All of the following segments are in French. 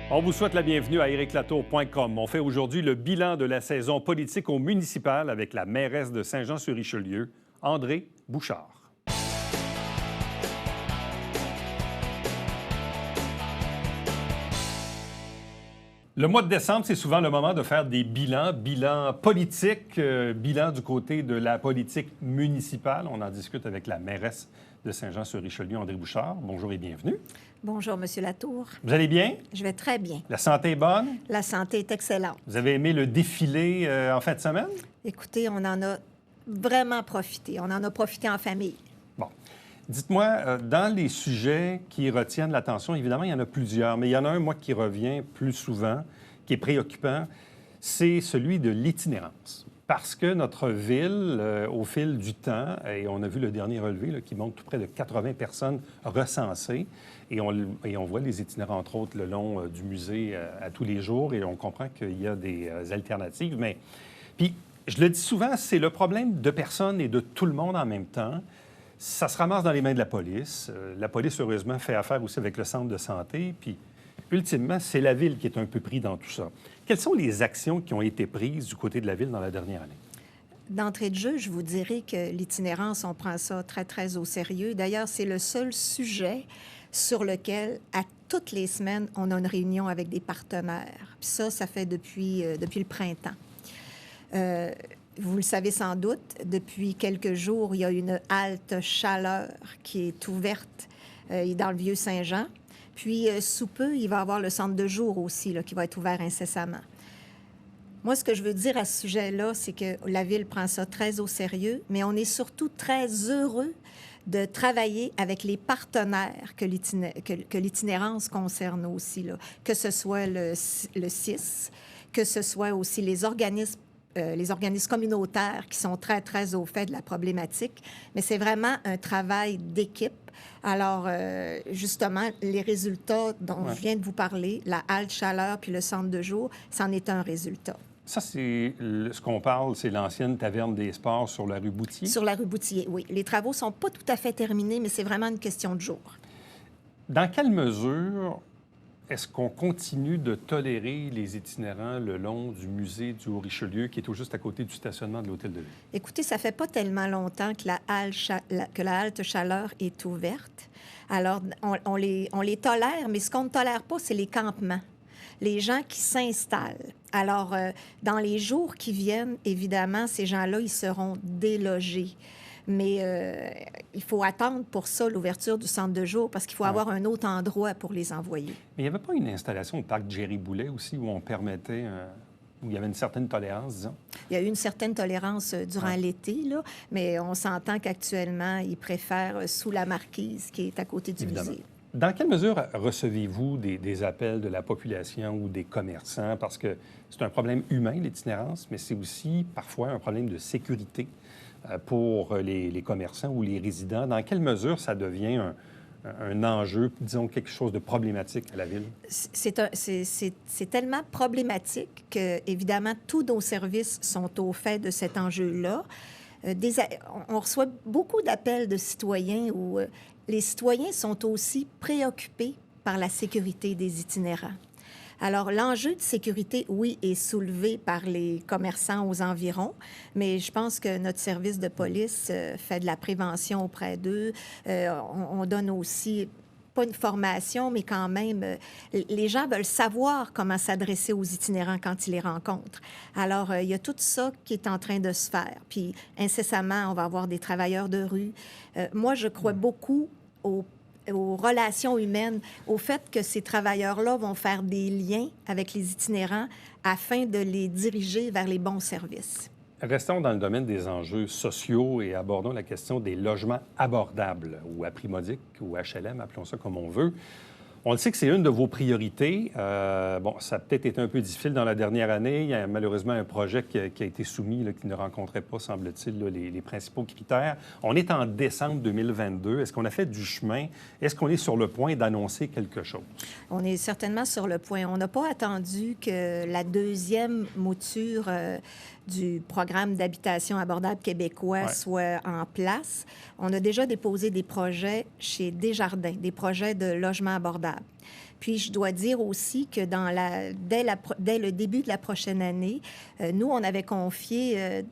On vous souhaite la bienvenue à ericlatour.com. On fait aujourd'hui le bilan de la saison politique au municipal avec la mairesse de Saint-Jean-sur-Richelieu, Andrée Bouchard. Le mois de décembre, c'est souvent le moment de faire des bilans politiques, bilan du côté de la politique municipale. On en discute avec la mairesse de Saint-Jean-sur-Richelieu, Andrée Bouchard. Bonjour et bienvenue. Bonjour, M. Latour. Vous allez bien? Je vais très bien. La santé est bonne? La santé est excellente. Vous avez aimé le défilé en fin de semaine? Écoutez, on en a vraiment profité. On en a profité en famille. Bon. Dites-moi, dans les sujets qui retiennent l'attention, évidemment, il y en a plusieurs, mais il y en a un, moi, qui revient plus souvent, qui est préoccupant, c'est celui de l'itinérance. Parce que notre ville, au fil du temps, et on a vu le dernier relevé là, qui montre tout près de 80 personnes recensées, et on voit les itinérants, entre autres, le long du musée à tous les jours, et on comprend qu'il y a des alternatives. Mais, puis, je le dis souvent, c'est le problème de personnes et de tout le monde en même temps. Ça se ramasse dans les mains de la police. La police, heureusement, fait affaire aussi avec le centre de santé, puis ultimement, c'est la Ville qui est un peu pris dans tout ça. Quelles sont les actions qui ont été prises du côté de la Ville dans la dernière année? D'entrée de jeu, je vous dirais que l'itinérance, on prend ça très, très au sérieux. D'ailleurs, c'est le seul sujet sur lequel, à toutes les semaines, on a une réunion avec des partenaires. Puis ça fait depuis le printemps. Vous le savez sans doute, depuis quelques jours, il y a une halte chaleur qui est ouverte dans le Vieux-Saint-Jean. Puis, sous peu, il va y avoir le centre de jour aussi, là, qui va être ouvert incessamment. Moi, ce que je veux dire à ce sujet-là, c'est que la Ville prend ça très au sérieux, mais on est surtout très heureux de travailler avec les partenaires que l'itinérance concerne aussi, là. Que ce soit le CIS, que ce soit aussi les organismes communautaires qui sont très, très au fait de la problématique. Mais c'est vraiment un travail d'équipe. Alors, justement, les résultats dont je viens de vous parler, la halte chaleur puis le centre de jour, c'en est un résultat. Ça, c'est ce qu'on parle, c'est l'ancienne taverne des sports sur la rue Boutier? Sur la rue Boutier, oui. Les travaux ne sont pas tout à fait terminés, mais c'est vraiment une question de jour. Dans quelle mesure est-ce qu'on continue de tolérer les itinérants le long du musée du Haut-Richelieu, qui est tout juste à côté du stationnement de l'Hôtel de Ville? Écoutez, ça fait pas tellement longtemps que la halte chaleur est ouverte. Alors, on les tolère, mais ce qu'on ne tolère pas, c'est les campements, les gens qui s'installent. Alors, dans les jours qui viennent, évidemment, ces gens-là, ils seront délogés. Mais il faut attendre pour ça l'ouverture du centre de jour parce qu'il faut avoir un autre endroit pour les envoyer. Mais il n'y avait pas une installation au parc Jerry Boulet aussi où on permettait, où il y avait une certaine tolérance, disons? Il y a eu une certaine tolérance durant l'été, là, mais on s'entend qu'actuellement, ils préfèrent sous la marquise qui est à côté du musée. Dans quelle mesure recevez-vous des appels de la population ou des commerçants? Parce que c'est un problème humain, l'itinérance, mais c'est aussi parfois un problème de sécurité pour les commerçants ou les résidents. Dans quelle mesure ça devient un enjeu, disons, quelque chose de problématique à la Ville? C'est tellement problématique que, évidemment, tous nos services sont au fait de cet enjeu-là. On reçoit beaucoup d'appels de citoyens où les citoyens sont aussi préoccupés par la sécurité des itinérants. Alors, l'enjeu de sécurité, oui, est soulevé par les commerçants aux environs, mais je pense que notre service de police fait de la prévention auprès d'eux. On donne aussi, pas une formation, mais quand même, les gens veulent savoir comment s'adresser aux itinérants quand ils les rencontrent. Alors, il y a tout ça qui est en train de se faire. Puis, incessamment, on va avoir des travailleurs de rue. Moi, je crois beaucoup aux relations humaines, au fait que ces travailleurs-là vont faire des liens avec les itinérants afin de les diriger vers les bons services. Restons dans le domaine des enjeux sociaux et abordons la question des logements abordables ou à prix modique ou HLM, appelons ça comme on veut. On le sait que c'est une de vos priorités. Bon, ça a peut-être été un peu difficile dans la dernière année. Il y a malheureusement un projet qui a été soumis, là, qui ne rencontrait pas, semble-t-il, là, les principaux critères. On est en décembre 2022. Est-ce qu'on a fait du chemin? Est-ce qu'on est sur le point d'annoncer quelque chose? On est certainement sur le point. On n'a pas attendu que la deuxième mouture du programme d'habitation abordable québécois soit en place. On a déjà déposé des projets chez Desjardins, des projets de logement abordable. Puis, je dois dire aussi que dès le début de la prochaine année, nous, on avait confié,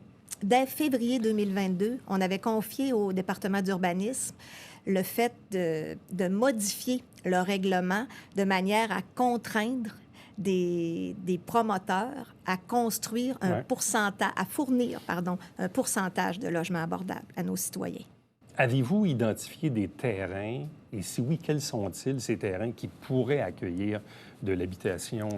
dès février 2022, on avait confié au département d'urbanisme le fait de modifier le règlement de manière à contraindre des promoteurs à construire un pourcentage, à fournir, un pourcentage de logements abordables à nos citoyens. Avez-vous identifié des terrains, et si oui, quels sont-ils, ces terrains qui pourraient accueillir de l'habitation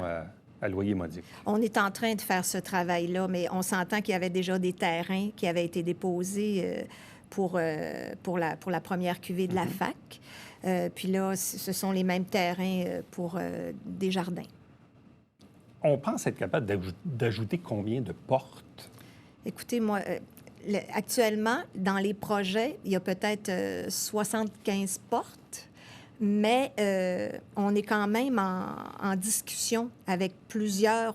à loyer modique? On est en train de faire ce travail-là, mais on s'entend qu'il y avait déjà des terrains qui avaient été déposés pour la première cuvée de la fac. Puis là, ce sont les mêmes terrains pour Desjardins. On pense être capable d'ajouter combien de portes? Écoutez, moi, actuellement, dans les projets, il y a peut-être 75 portes, mais on est quand même en discussion avec plusieurs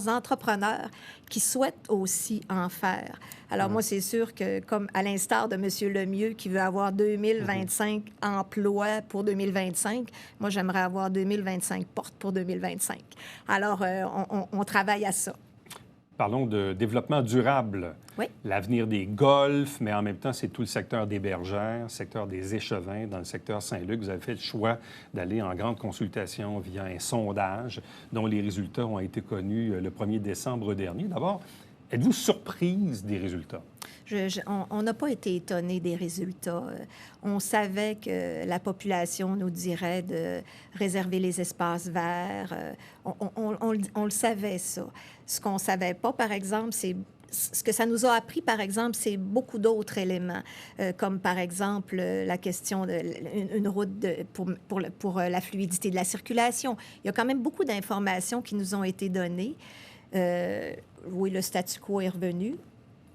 entrepreneurs qui souhaitent aussi en faire. Alors moi, c'est sûr que, comme à l'instar de M. Lemieux, qui veut avoir 2025 emplois pour 2025, moi, j'aimerais avoir 2025 portes pour 2025. Alors, on travaille à ça. Parlons de développement durable. Oui. L'avenir des golfs, mais en même temps, c'est tout le secteur des bergères, le secteur des échevins, dans le secteur Saint-Luc. Vous avez fait le choix d'aller en grande consultation via un sondage dont les résultats ont été connus le 1er décembre dernier. D'abord, êtes-vous surprise des résultats? On n'a pas été étonnés des résultats. On savait que la population nous dirait de réserver les espaces verts. On le savait, ça. Ce qu'on ne savait pas, par exemple, c'est... Ce que ça nous a appris, par exemple, c'est beaucoup d'autres éléments, comme par exemple la question d'une route pour la fluidité de la circulation. Il y a quand même beaucoup d'informations qui nous ont été données. Oui, le statu quo est revenu.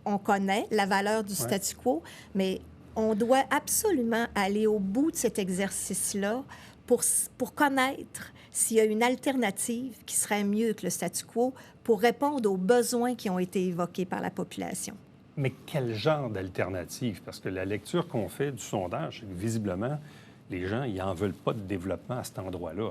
On connaît la valeur du statu quo, mais on doit absolument aller au bout de cet exercice-là pour connaître s'il y a une alternative qui serait mieux que le statu quo pour répondre aux besoins qui ont été évoqués par la population. Mais quel genre d'alternative? Parce que la lecture qu'on fait du sondage, visiblement, les gens, ils n'en veulent pas de développement à cet endroit-là.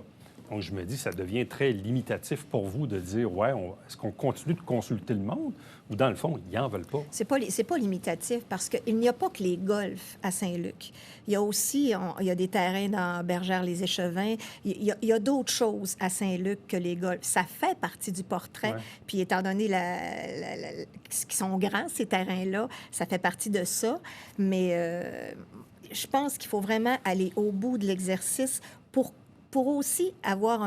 Donc, je me dis, ça devient très limitatif pour vous de dire, ouais, est-ce qu'on continue de consulter le monde ou, dans le fond, ils n'en veulent pas? C'est pas limitatif parce qu'il n'y a pas que les golfs à Saint-Luc. Il y a aussi, il y a des terrains dans Bergère-les-Échevins. Il y a d'autres choses à Saint-Luc que les golfs. Ça fait partie du portrait. Puis, étant donné qu'ils sont grands, ces terrains-là, ça fait partie de ça. Mais je pense qu'il faut vraiment aller au bout de l'exercice pour aussi avoir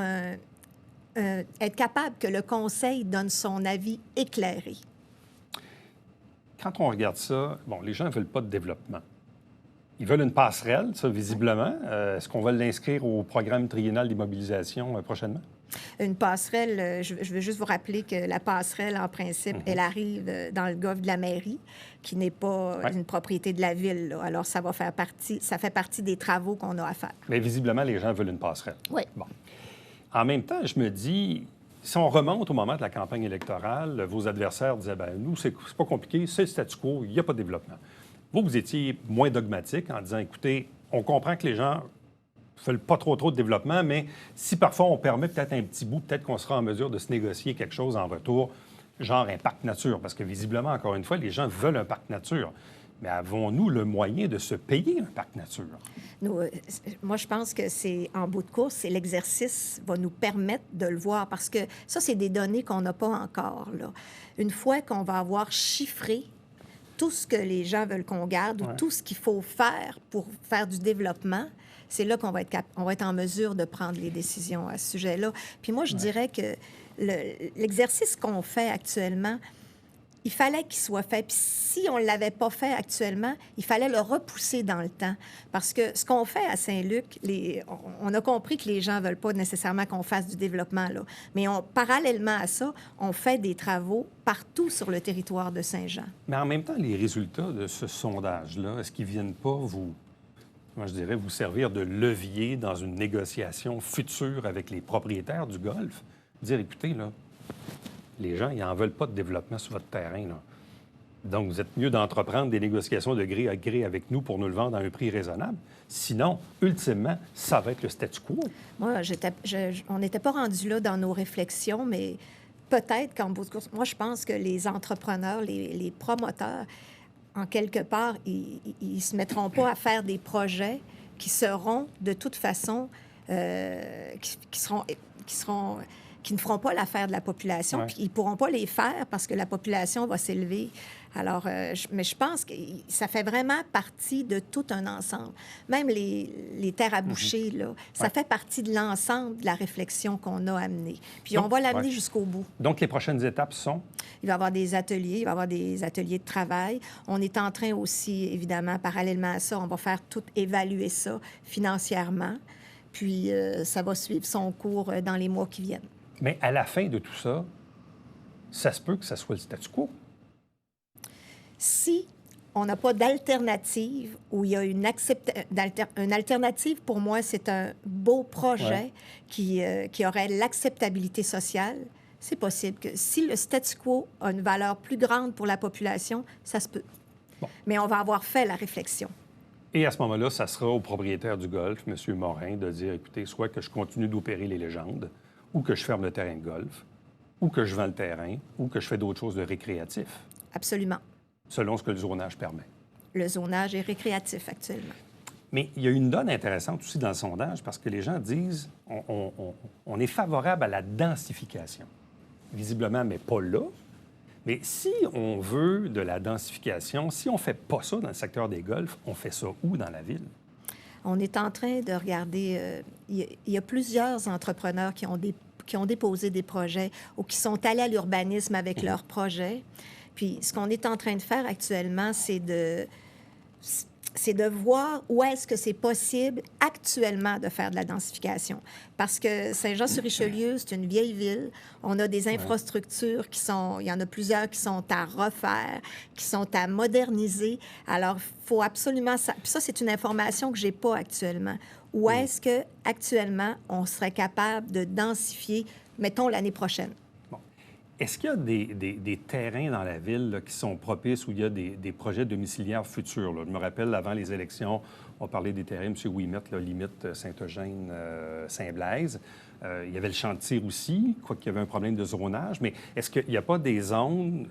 être capable que le Conseil donne son avis éclairé. Quand on regarde ça, bon, les gens ne veulent pas de développement. Ils veulent une passerelle, ça, visiblement. Est-ce qu'on va l'inscrire au programme triennal d'immobilisation prochainement? Une passerelle, je veux juste vous rappeler que la passerelle, en principe, elle arrive dans le golfe de la mairie, qui n'est pas une propriété de la ville, là. Alors, ça fait partie des travaux qu'on a à faire. Mais visiblement, les gens veulent une passerelle. Oui. Bon. En même temps, je me dis, si on remonte au moment de la campagne électorale, vos adversaires disaient, bien, nous, c'est pas compliqué, c'est le statu quo, il n'y a pas de développement. Vous étiez moins dogmatique en disant, écoutez, on comprend que les gens ne veulent pas trop de développement, mais si parfois on permet peut-être un petit bout, peut-être qu'on sera en mesure de se négocier quelque chose en retour, genre un parc nature, parce que visiblement, encore une fois, les gens veulent un parc nature. Mais avons-nous le moyen de se payer un parc nature? Moi, je pense que c'est en bout de course, c'est l'exercice va nous permettre de le voir, parce que ça, c'est des données qu'on n'a pas encore, là. Une fois qu'on va avoir chiffré tout ce que les gens veulent qu'on garde ou tout ce qu'il faut faire pour faire du développement, c'est là qu'on va être en mesure de prendre les décisions à ce sujet-là. Puis moi, je dirais que l'exercice qu'on fait actuellement, il fallait qu'il soit fait. Puis si on ne l'avait pas fait actuellement, il fallait le repousser dans le temps. Parce que ce qu'on fait à Saint-Luc, on a compris que les gens ne veulent pas nécessairement qu'on fasse du développement, là. Mais parallèlement à ça, on fait des travaux partout sur le territoire de Saint-Jean. Mais en même temps, les résultats de ce sondage-là, est-ce qu'ils ne viennent pas moi, je dirais, vous servir de levier dans une négociation future avec les propriétaires du golf? Dire, écoutez, là, les gens, ils n'en veulent pas de développement sur votre terrain, là. Donc, vous êtes mieux d'entreprendre des négociations de gré à gré avec nous pour nous le vendre à un prix raisonnable. Sinon, ultimement, ça va être le statu quo. Moi, on n'était pas rendu là dans nos réflexions, mais peut-être qu'en bout de course, moi, je pense que les entrepreneurs, les promoteurs, en quelque part, ils ne se mettront pas à faire des projets qui seront, de toute façon, qui ne feront pas l'affaire de la population, Ouais. puis ils ne pourront pas les faire parce que la population va s'élever. Alors, mais je pense que ça fait vraiment partie de tout un ensemble. Même les terres à boucher, là, ça Ouais. fait partie de l'ensemble de la réflexion qu'on a amenée. Puis Donc, on va l'amener ouais. jusqu'au bout. Donc, les prochaines étapes sont... Il va y avoir des ateliers, il va y avoir des ateliers de travail. On est en train aussi, évidemment, parallèlement à ça, on va faire tout évaluer ça financièrement. Puis ça va suivre son cours dans les mois qui viennent. Mais à la fin de tout ça, ça se peut que ça soit le statu quo. Si on n'a pas d'alternative ou il y a une alternative, pour moi, c'est un beau projet qui aurait l'acceptabilité sociale. C'est possible que si le statu quo a une valeur plus grande pour la population, ça se peut. Bon. Mais on va avoir fait la réflexion. Et à ce moment-là, ça sera au propriétaire du golf, M. Morin, de dire, écoutez, soit que je continue d'opérer les légendes, ou que je ferme le terrain de golf, ou que je vends le terrain, ou que je fais d'autres choses de récréatif, Absolument. selon ce que le zonage permet. Le zonage est récréatif actuellement. Mais il y a une donne intéressante aussi dans le sondage, parce que les gens disent, on est favorable à la densification. Visiblement, mais pas là. Mais si on veut de la densification, si on ne fait pas ça dans le secteur des golfs, on fait ça où dans la ville? On est en train de regarder... il y a plusieurs entrepreneurs qui ont déposé des projets ou qui sont allés à l'urbanisme avec leurs projets. Puis ce qu'on est en train de faire actuellement, c'est de voir où est-ce que c'est possible actuellement de faire de la densification. Parce que Saint-Jean-sur-Richelieu, c'est une vieille ville. On a des infrastructures il y en a plusieurs qui sont à refaire, qui sont à moderniser. Alors, il faut absolument... Puis ça, c'est une information que je n'ai pas actuellement. Où est-ce que actuellement on serait capable de densifier, mettons, l'année prochaine? Est-ce qu'il y a des terrains dans la ville là, qui sont propices où il y a des projets domiciliaires futurs? Là? Je me rappelle, avant les élections, on parlait des terrains, M. Ouimet, là, limite Saint-Eugène, Saint-Blaise. Il y avait le champ de tir aussi, quoiqu'il y avait un problème de zonage. Mais est-ce qu'il n'y a pas des zones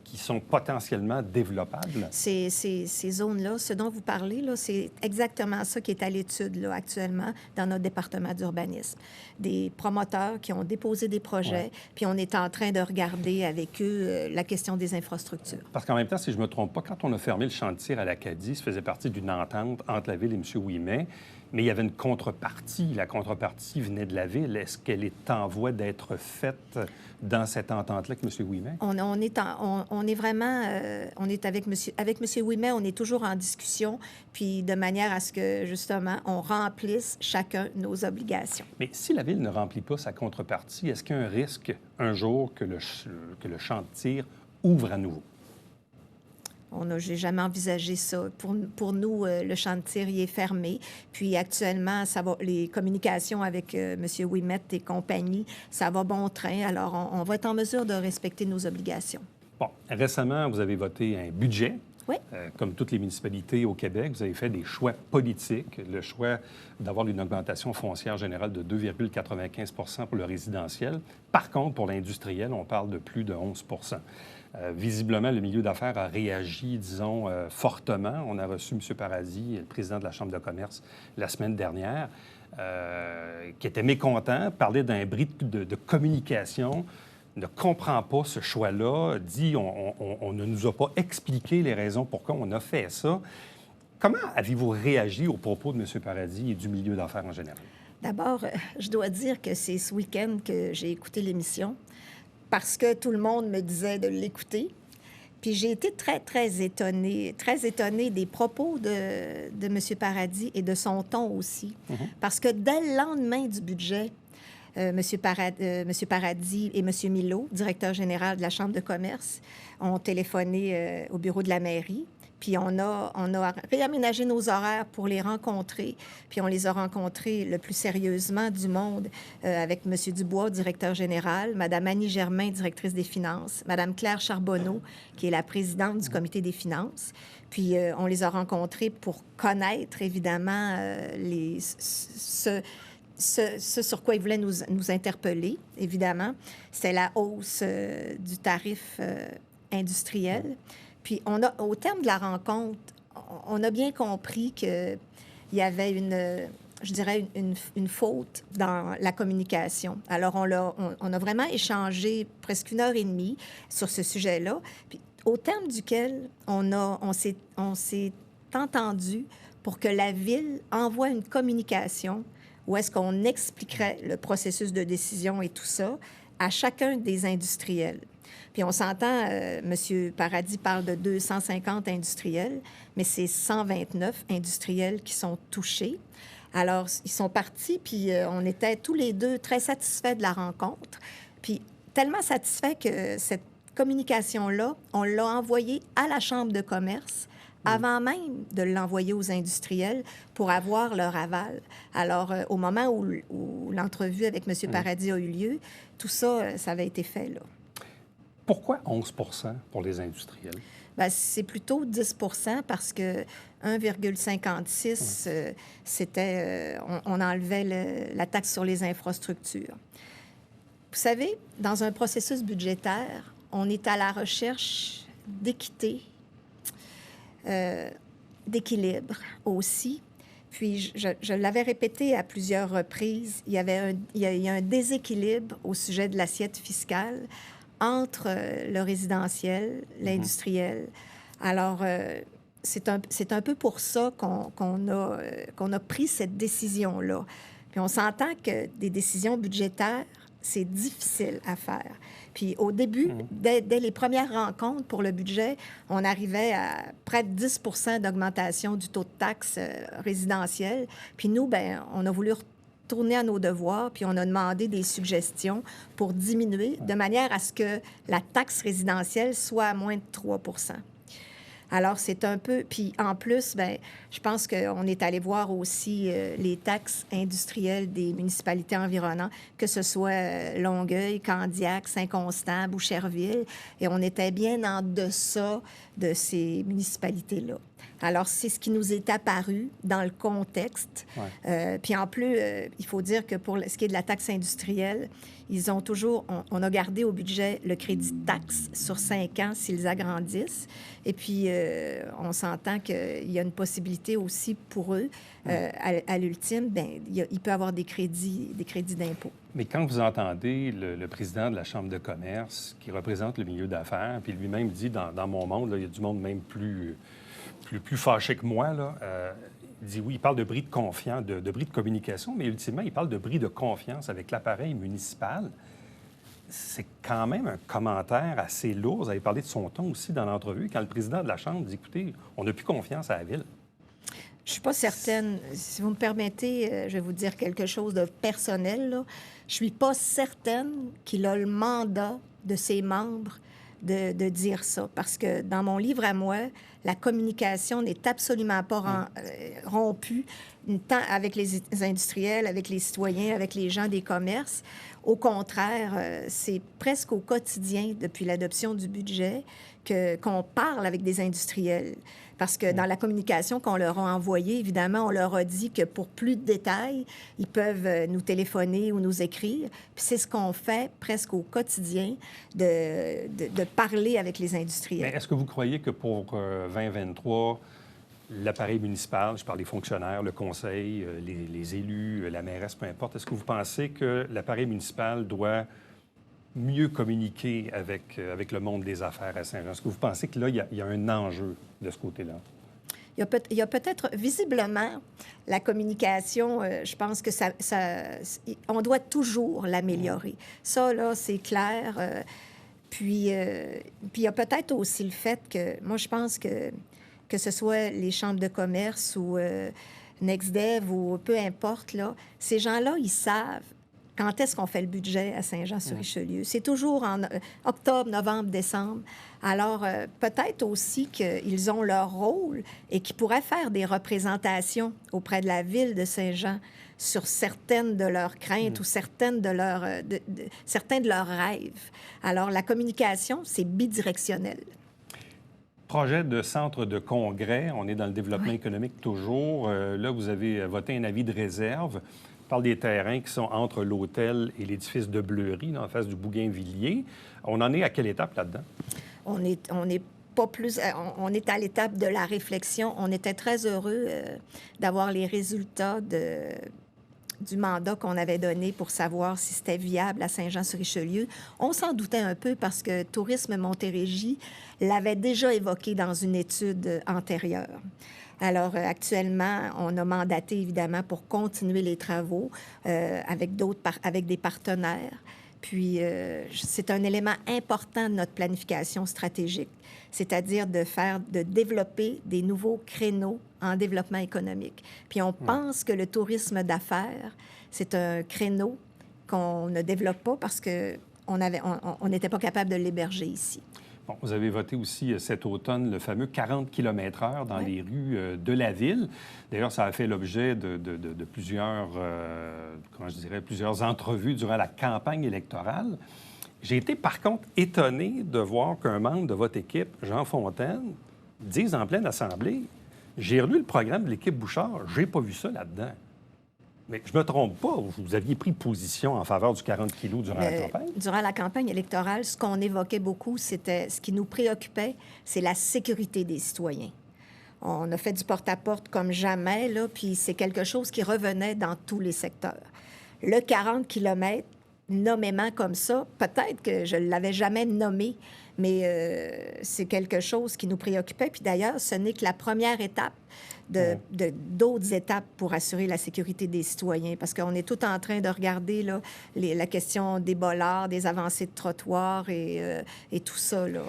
qui sont potentiellement développables? Ces zones-là, ce dont vous parlez, là, c'est exactement ça qui est à l'étude là, actuellement dans notre département d'urbanisme. Des promoteurs qui ont déposé des projets, puis on est en train de regarder avec eux la question des infrastructures. Parce qu'en même temps, si je ne me trompe pas, quand on a fermé le champ de tir à l'Acadie, ça faisait partie d'une entente entre la ville et M. Ouimet, mais il y avait une contrepartie. La contrepartie venait de la ville. Est-ce qu'elle est en voie d'être faite dans cette entente-là avec M. Ouimet? On est vraiment... on est avec M. Ouimet, on est toujours en discussion, puis de manière à ce que, justement, on remplisse chacun nos obligations. Mais si la ville ne remplit pas sa contrepartie, est-ce qu'il y a un risque, un jour, que le champ de tir ouvre à nouveau? J'ai jamais envisagé ça. Pour nous, le champ de tir y est fermé. Puis actuellement, les communications avec M. Ouimet et compagnie, ça va bon train. Alors, on va être en mesure de respecter nos obligations. Bon, récemment, vous avez voté un budget. Oui. Comme toutes les municipalités au Québec, vous avez fait des choix politiques. Le choix d'avoir une augmentation foncière générale de 2,95 pour le résidentiel. Par contre, pour l'industriel, on parle de plus de 11 visiblement, le milieu d'affaires a réagi, disons, fortement. On a reçu M. Paradis, le président de la Chambre de commerce, la semaine dernière, qui était mécontent, parlait d'un bris de communication, ne comprend pas ce choix-là, dit on ne nous a pas expliqué les raisons pourquoi on a fait ça. Comment avez-vous réagi aux propos de M. Paradis et du milieu d'affaires en général? D'abord, je dois dire que c'est ce week-end que j'ai écouté l'émission parce que tout le monde me disait de l'écouter. Puis j'ai été très étonnée des propos de M. Paradis et de son ton aussi. Parce que dès le lendemain du budget, M. Paradis et M. Milot, directeur général de la Chambre de commerce, ont téléphoné au bureau de la mairie. Puis on a réaménagé nos horaires pour les rencontrer. Puis on les a rencontrés le plus sérieusement du monde avec M. Dubois, directeur général, Mme Annie Germain, directrice des finances, Mme Claire Charbonneau, qui est la présidente du comité des finances. Puis on les a rencontrés pour connaître, évidemment, ce sur quoi ils voulaient nous interpeller, évidemment. C'est la hausse du tarif industriel. Puis, au terme de la rencontre, on a bien compris qu'il y avait une faute dans la communication. Alors, on a vraiment échangé presque 1 heure et demie sur ce sujet-là, puis au terme duquel on s'est entendu pour que la Ville envoie une communication où est-ce qu'on expliquerait le processus de décision et tout ça à chacun des industriels. Puis on s'entend, M. Paradis parle de 250 industriels, mais c'est 129 industriels qui sont touchés. Alors, ils sont partis, puis on était tous les deux très satisfaits de la rencontre. Puis tellement satisfaits que cette communication-là, on l'a envoyée à la Chambre de commerce avant même de l'envoyer aux industriels pour avoir leur aval. Alors, au moment où l'entrevue avec M. Paradis a eu lieu, tout ça, ça avait été fait, là. Pourquoi 11 pour les industriels? Bien, c'est plutôt 10 parce que 1,56 c'était... on enlevait la taxe sur les infrastructures. Vous savez, dans un processus budgétaire, on est à la recherche d'équité, d'équilibre aussi. Puis, je l'avais répété à plusieurs reprises, il y a un déséquilibre au sujet de l'assiette fiscale entre le résidentiel, l'industriel. Alors, c'est un peu pour ça qu'on a pris cette décision-là. Puis on s'entend que des décisions budgétaires, c'est difficile à faire. Puis au début, dès les premières rencontres pour le budget, on arrivait à près de 10 d'augmentation du taux de taxe résidentielle. Puis nous, bien, on a voulu retourner à nos devoirs, puis on a demandé des suggestions pour diminuer de manière à ce que la taxe résidentielle soit à moins de 3 Alors, c'est un peu... Puis, en plus, bien, je pense qu'on est allé voir aussi les taxes industrielles des municipalités environnantes, que ce soit Longueuil, Candiac, Saint-Constant, Boucherville, et on était bien en deçà de ces municipalités-là. Alors, c'est ce qui nous est apparu dans le contexte. Ouais. Puis en plus, il faut dire que pour ce qui est de la taxe industrielle, ils ont toujours... On a gardé au budget le crédit de taxe sur 5 ans s'ils agrandissent. Et puis, on s'entend qu'il y a une possibilité aussi pour eux, à l'ultime, bien, il peut y avoir des crédits d'impôt. Mais quand vous entendez le président de la Chambre de commerce qui représente le milieu d'affaires, puis lui-même dit, dans mon monde, là, il y a du monde même plus fâché que moi, là, il dit oui, il parle de bris de confiance, de bris de communication, mais ultimement, il parle de bris de confiance avec l'appareil municipal. C'est quand même un commentaire assez lourd. Vous avez parlé de son ton aussi dans l'entrevue, quand le président de la Chambre dit, écoutez, on n'a plus confiance à la Ville. Je ne suis pas certaine. Si vous me permettez, je vais vous dire quelque chose de personnel, là. Je ne suis pas certaine qu'il a le mandat de ses membres de dire ça. Parce que dans mon livre à moi, la communication n'est absolument pas rompue, tant avec les industriels, avec les citoyens, avec les gens des commerces. Au contraire, c'est presque au quotidien, depuis l'adoption du budget, qu'on parle avec des industriels. Parce que dans la communication qu'on leur a envoyée, évidemment, on leur a dit que pour plus de détails, ils peuvent nous téléphoner ou nous écrire. Puis c'est ce qu'on fait presque au quotidien, de parler avec les industriels. Mais est-ce que vous croyez que pour 2023, l'appareil municipal, je parle des fonctionnaires, le conseil, les élus, la mairesse, peu importe, est-ce que vous pensez que l'appareil municipal doit mieux communiquer avec le monde des affaires à Saint-Jean? Est-ce que vous pensez que là, il y a un enjeu de ce côté-là? Il y a peut-être, visiblement, la communication, je pense que on doit toujours l'améliorer. Ça, là, c'est clair. Puis il y a peut-être aussi le fait que, moi, je pense que ce soit les chambres de commerce ou NextDev ou peu importe, là, ces gens-là, ils savent quand est-ce qu'on fait le budget à Saint-Jean-sur-Richelieu? C'est toujours en octobre, novembre, décembre. Alors, peut-être aussi qu'ils ont leur rôle et qu'ils pourraient faire des représentations auprès de la ville de Saint-Jean sur certaines de leurs craintes ou certaines de certains de leurs rêves. Alors, la communication, c'est bidirectionnel. Projet de centre de congrès, on est dans le développement économique toujours. Là, vous avez voté un avis de réserve. On parle des terrains qui sont entre l'hôtel et l'édifice de Bleury, là, en face du Bougainvilliers. On en est à quelle étape là-dedans? On est à l'étape de la réflexion. On était très heureux d'avoir les résultats du mandat qu'on avait donné pour savoir si c'était viable à Saint-Jean-sur-Richelieu. On s'en doutait un peu parce que Tourisme Montérégie l'avait déjà évoqué dans une étude antérieure. Alors, actuellement, on a mandaté, évidemment, pour continuer les travaux avec des partenaires. Puis, c'est un élément important de notre planification stratégique, c'est-à-dire de développer des nouveaux créneaux en développement économique. Puis, on pense que le tourisme d'affaires, c'est un créneau qu'on ne développe pas parce qu'on n'était pas capable de l'héberger ici. Bon, vous avez voté aussi cet automne le fameux 40 km/h dans les rues de la ville. D'ailleurs, ça a fait l'objet de plusieurs, plusieurs entrevues durant la campagne électorale. J'ai été, par contre, étonné de voir qu'un membre de votre équipe, Jean Fontaine, dise en pleine assemblée « J'ai relu le programme de l'équipe Bouchard, j'ai pas vu ça là-dedans ». Mais je me trompe pas, vous aviez pris position en faveur du 40 kilos durant la campagne? Durant la campagne électorale, ce qu'on évoquait beaucoup, c'était ce qui nous préoccupait, c'est la sécurité des citoyens. On a fait du porte-à-porte comme jamais, là, puis c'est quelque chose qui revenait dans tous les secteurs. Le 40 km, nommément comme ça, peut-être que je ne l'avais jamais nommé, mais c'est quelque chose qui nous préoccupait. Puis d'ailleurs, ce n'est que la première étape d'autres étapes pour assurer la sécurité des citoyens, parce qu'on est tout en train de regarder là, la question des bollards, des avancées de trottoirs et tout ça, là.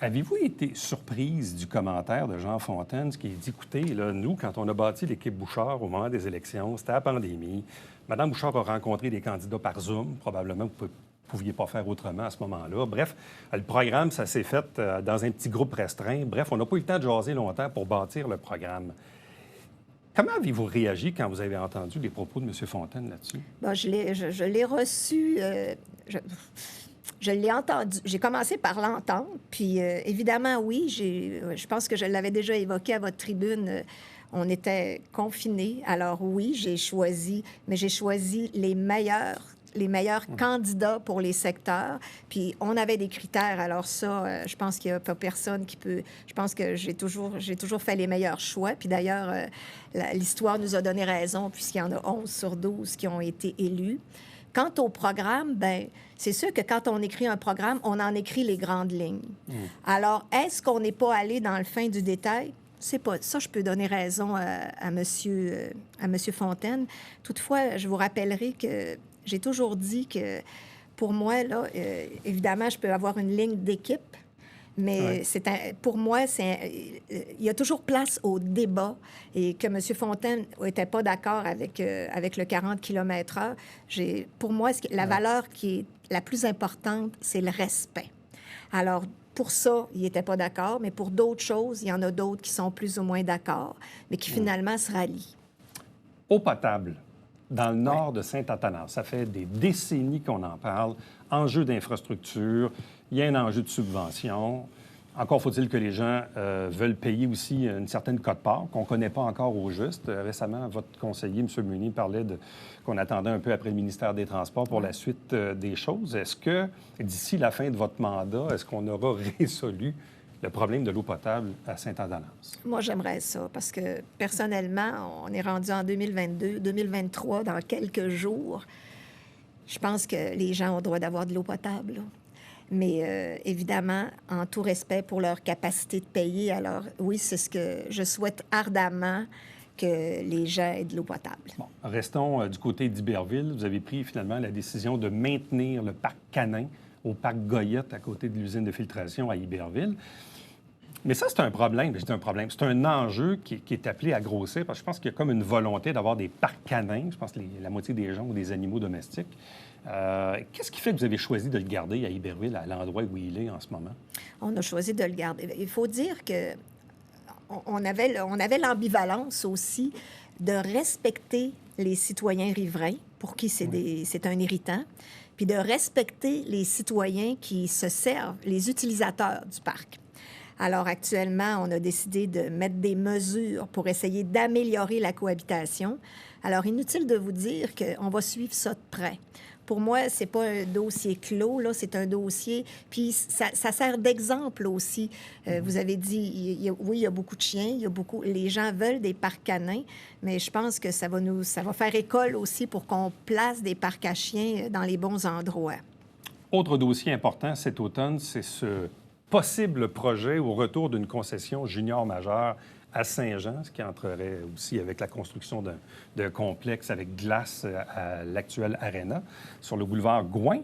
Avez-vous été surprise du commentaire de Jean Fontaine, qui dit, écoutez, là, nous, quand on a bâti l'équipe Bouchard au moment des élections, c'était la pandémie. Mme Bouchard a rencontré des candidats par Zoom. Probablement, vous ne pouviez pas faire autrement à ce moment-là. Bref, le programme, ça s'est fait dans un petit groupe restreint. Bref, on n'a pas eu le temps de jaser longtemps pour bâtir le programme. Comment avez-vous réagi quand vous avez entendu les propos de M. Fontaine là-dessus? Bon, je l'ai reçu... Je l'ai entendu. J'ai commencé par l'entendre, puis évidemment, oui, je pense que je l'avais déjà évoqué à votre tribune. On était confinés. Alors oui, j'ai choisi les meilleurs candidats pour les secteurs. Puis on avait des critères. Alors ça, je pense qu'il n'y a pas personne qui peut... Je pense que j'ai toujours fait les meilleurs choix. Puis d'ailleurs, l'histoire nous a donné raison, puisqu'il y en a 11 sur 12 qui ont été élus. Quant au programme, bien, c'est sûr que quand on écrit un programme, on en écrit les grandes lignes. Alors, est-ce qu'on n'est pas allé dans le fin du détail? C'est pas ça, je peux donner raison à monsieur Fontaine. Toutefois, je vous rappellerai que j'ai toujours dit que, pour moi, là, évidemment, je peux avoir une ligne d'équipe, mais pour moi, il y a toujours place au débat. Et que M. Fontaine n'était pas d'accord avec le 40 km/h, pour moi, la valeur qui est la plus importante, c'est le respect. Alors, pour ça, il n'était pas d'accord, mais pour d'autres choses, il y en a d'autres qui sont plus ou moins d'accord, mais qui finalement se rallient. Eau potable, dans le nord de Saint-Athanas, ça fait des décennies qu'on en parle. Enjeu d'infrastructure, il y a un enjeu de subvention. Encore faut-il que les gens veulent payer aussi une certaine quote-part qu'on ne connaît pas encore au juste. Récemment, votre conseiller, M. Meunier, parlait qu'on attendait un peu après le ministère des Transports pour la suite des choses. Est-ce que, d'ici la fin de votre mandat, est-ce qu'on aura résolu le problème de l'eau potable à Saint-Athanas? Moi, j'aimerais ça, parce que, personnellement, on est rendu en 2022, 2023, dans quelques jours. Je pense que les gens ont droit d'avoir de l'eau potable, là. Mais évidemment, en tout respect pour leur capacité de payer. Alors oui, c'est ce que je souhaite ardemment, que les gens aient de l'eau potable. Bon, restons du côté d'Iberville. Vous avez pris finalement la décision de maintenir le parc canin au parc Goyette à côté de l'usine de filtration à Iberville. Mais ça, c'est un problème. Je dis un problème. C'est un enjeu qui est appelé à grossir parce que je pense qu'il y a comme une volonté d'avoir des parcs canins. Je pense que la moitié des gens ont des animaux domestiques. Qu'est-ce qui fait que vous avez choisi de le garder à Iberville, à l'endroit où il est en ce moment? On a choisi de le garder. Il faut dire que on avait l'ambivalence aussi de respecter les citoyens riverains, pour qui c'est un irritant, puis de respecter les citoyens qui se servent, les utilisateurs du parc. Alors actuellement, on a décidé de mettre des mesures pour essayer d'améliorer la cohabitation. Alors inutile de vous dire qu'on va suivre ça de près. Pour moi, c'est pas un dossier clos, là, c'est un dossier... Puis ça sert d'exemple aussi. Vous avez dit, oui, il y a beaucoup de chiens, les gens veulent des parcs canins, mais je pense que ça va faire école aussi pour qu'on place des parcs à chiens dans les bons endroits. Autre dossier important cet automne, c'est ce possible projet au retour d'une concession junior majeure à Saint-Jean, ce qui entrerait aussi avec la construction d'un complexe avec glace à l'actuelle Arena sur le boulevard Gouin.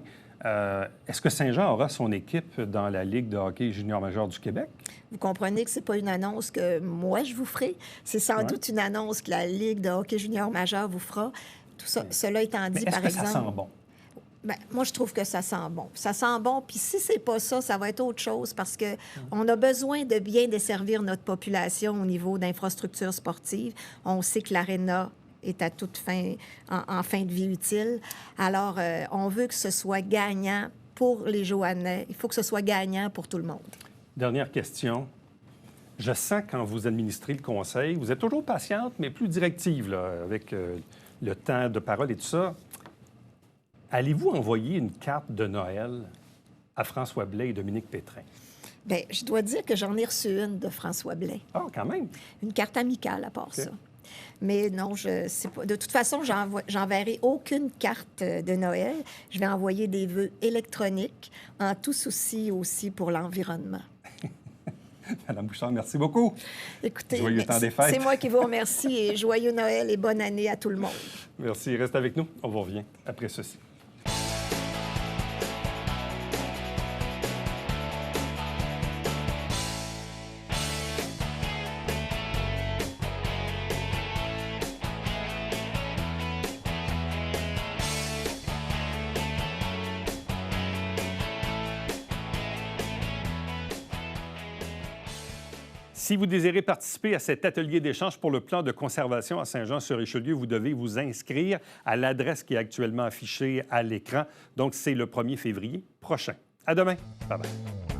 Est-ce que Saint-Jean aura son équipe dans la Ligue de hockey junior majeur du Québec? Vous comprenez que ce n'est pas une annonce que moi, je vous ferai. C'est sans doute une annonce que la Ligue de hockey junior majeur vous fera. Tout ça, cela étant dit, par exemple... Est-ce que ça sent bon? Bien, moi, je trouve que ça sent bon. Ça sent bon. Puis si c'est pas ça, ça va être autre chose parce que on a besoin de bien desservir notre population au niveau d'infrastructures sportives. On sait que l'aréna est à toute fin, en fin de vie utile. Alors, on veut que ce soit gagnant pour les Joannais. Il faut que ce soit gagnant pour tout le monde. Dernière question. Je sens quand vous administrez le conseil, vous êtes toujours patiente, mais plus directive, là, avec le temps de parole et tout ça. Allez-vous envoyer une carte de Noël à François Blais et Dominique Pétrin? Bien, je dois dire que j'en ai reçu une de François Blais. Ah, quand même! Une carte amicale à part ça. Mais non, je sais pas. De toute façon, j'enverrai aucune carte de Noël. Je vais envoyer des vœux électroniques en tout souci aussi pour l'environnement. Madame Bouchard, merci beaucoup. Écoutez, joyeux temps des fêtes. C'est moi qui vous remercie et joyeux Noël et bonne année à tout le monde. Merci. Reste avec nous. On vous revient après ceci. Si vous désirez participer à cet atelier d'échange pour le plan de conservation à Saint-Jean-sur-Richelieu, vous devez vous inscrire à l'adresse qui est actuellement affichée à l'écran. Donc, c'est le 1er février prochain. À demain. Bye-bye.